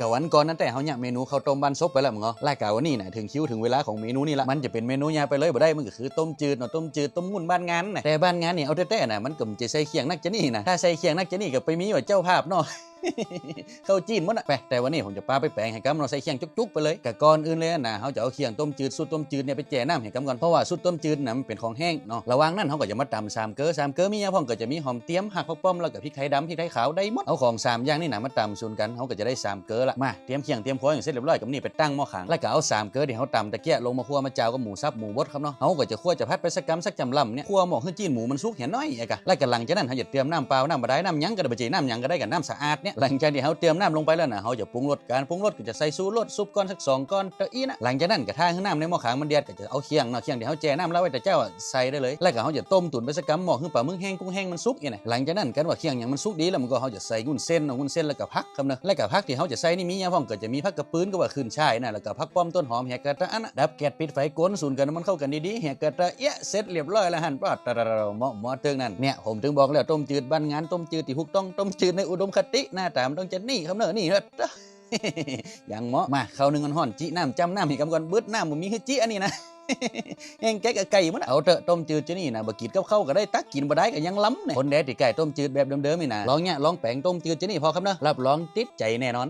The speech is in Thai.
กะวันก่อนนั้นแต่เขาเนี่ยเมนูข้าวต้มบ้านซบไปแล้วมึงเหรอรายการวันนี้นะถึงคิวถึงเวลาของเมนูนี่ละมันจะเป็นเมนูยาไปเลยบ่ได้มันก็คือต้มจืดเนาะต้มจืดต้มงุ่นบ้านงานนะแต่บ้านงานเนี่ยเอาแต่ๆนะมันก็จะใส่เคียงนักจะนี่นะถ้าใส่เคียงนักจะนี่ก็ไปมีว่าเจ้าภาพเนาะ เข้าจีนหมดอะไปแต่วันนี้ผมจะพาไปแปลงให้กำเราใส่เคียงจุกๆไปเลยกะก่อนอื่นเลยนะเขาจะเอาเคียงต้มจืดสูตรต้มจืดเนี่ยไปแจ่น้ำให้กำก่อนเพราะว่าสูตรต้มจืดน่ะมันเป็นของแห้งเนาะระหว่างนั้นเขาก็จะมาตำ3 เกลือมีอย่างพ่องก็จะมีหอมเตี้ยมหักผักป้อมแล้วก็พริกไทยดำพริกไทยขาวได้หมดเอาของ3อย่างนี่นะมาตำส่วนกันเขาก็จะได้3 เกลือละมาเตรียมเคียงเตรียมค้อยอย่างเสร็จเรียบร้อยกับนี่ไปตั้งหม้อขังแล้วก็เอา3 เกลือที่เขาตำตะเกียลงมาคั่วมาเจ้ากับหมูสับหมูบดครับเนาะเขาก็จะคั่วจะพัดไปสักกำสักจำลำเนี่ยคั่วหม้อขึ้นจีนหมูมันสุกเห็นน้อยไอ้กะแล้วก็หลังจากนั้นเขาจะเตรียมน้ำเปล่าน้ำบาดาลน้ำยั้งก็ได้บ่ใช่น้ำยั้งก็ได้กับน้ำสะอาดเนี่ยหลังจากที่เขาเตรียมน้ำลงไปแล้วนะเขาจะปรุงรสการปรุงรสก็จะใส่ซูรสซุปก้อนสัก2 ก้อนเตอีนะหลังจากนั้นก็ท่าขึ้นน้ำในหม้อขางมันเดือดก็จะเอาเคียงเนาะเคียงที่เขาแจ่น้ำแล้วไว้แต่เจ้าใส่ได้เลยแล้วก็เขาจะต้มตุ๋นไปสักกำหม้อขึ้นปลาหมึกแห้งกุ้งแห้งมันสุกเนี่ยหลังจากนั้นกันว่าเคียงอย่างมันสุกดีแล้วมันก็เขาจะใส่วุ้นเส้นแล้วก็ผักครับเนาะแล้วก็ผักที่เขาจะใส่นี่มีอย่างพ่องก็จะมีผักกระปืนก็ว่าขึ้นช่ายนะแล้วก็ผักป้อมต้นหอมแหกกระตะอันนะดับแก๊สปิดไฟก้นสูนกันมันเข้ากันดีๆแหกกระตะเอ๊ะเสร็จเรียบร้อยแล้วหั่นปอดตะเหมาะเติงนั่นเนี่ยผมถึงบอกแล้วต้มจืดบ้านงานต้มจืดที่ถูกต้องต้มจืดในอุดมคติหน้าตามันต้องจะนี่ครับเนอะนี่เนอะ อย่างเหมาะมาข้าวหนึ่งห่อนจีน้ำจำน้ำให้กำก่อนเบิดน้ำบ่มีให้จีอันนี้นะ แห้งแก๊กไก่มันเอาเถอะต้มจืดจะนี่นะบ่กินกับข้าวก็ได้ตักกินบ่ได้ก็ยังล้ำเนี่ยคนแดดที่ไก่ต้มจืดแบบเดิมๆนี่นะลองเนี่ยลองแปลงต้มจืดจะนี่พอครับเนาะรับรองติดใจแน่นอน